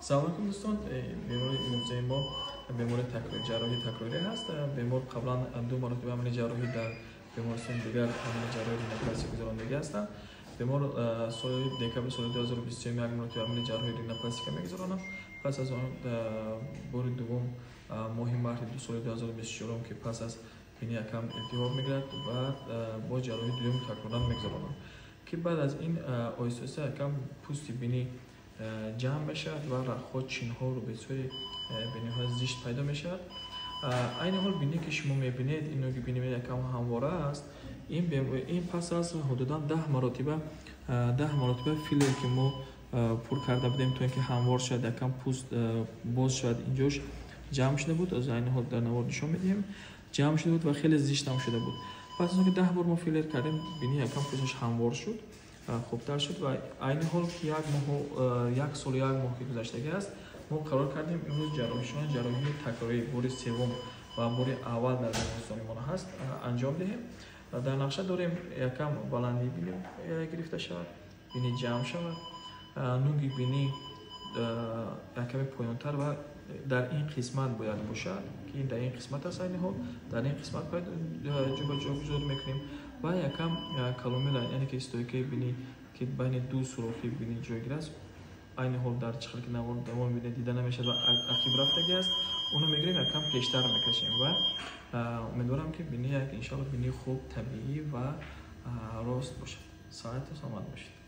سلام علیکم دوستان. بیمار امروزی ما بیمار جراحی تکراری هست. بیمار قبلا 2 مرتبه عمل جراحی در بیمارستان دیگر عمل جراحی رینوپلاسی گذراندگی هستند. بیمار سال دکتر سال 2023 یک مرتبه عمل جراحی رینوپلاسی که میگذرانم. پس از آن بار دوم ماه مارس سال 2024 که پس از بینی یکم التهاب میگیرد و با جراحی دوم تکرارا میگذرانم که بعد از این آهسته یکم پوست بینی جمع میشد و رخها چینها رو به صورت بینی ها زشت پیدا میشد. این حال بینی که شما میبینید اینو که بینی یکم همواره است. این پس از حدودا 10 مرتبه فیلر که ما پر کرده بودیم تا اینکه هموار شد یکم پوست باز شد اینجاش جمع شده بود. از این حال در نوار نشون میدیم جمع شده بود و خیلی زشت هم شده بود. پس از اینکه 10 بار ما فیلر کردیم بینی یکم پوستش هموار شد، خوبتر شد و این حال که یک سال یک ماه که گذشته است ما قرار کردیم امروز جراحی تکراری بار سوم و بار اول در بیمارستان ما هست انجام دهیم. در نقشه داریم یکم بلندی بینی گرفته شود، بینی جمع شود، نوگی بینی یکم پایین‌تر و در این قسمت باید باشد که این در این قسمت است. این حال در این قسمت باید جا گذار میکنیم و یکم کلومل یعنی که استویکه بینی که بین دو سوراخی بینی جایگیر است. این حال در چخل که نوار بینی دیده نمیشد و عقیب رفتگی است، اونو میگیریم یکم پیشتر میکشیم و امیدوارم که بینی یک انشاءالله بینی خوب طبیعی و راست باشه. ساعت سلامت باشید.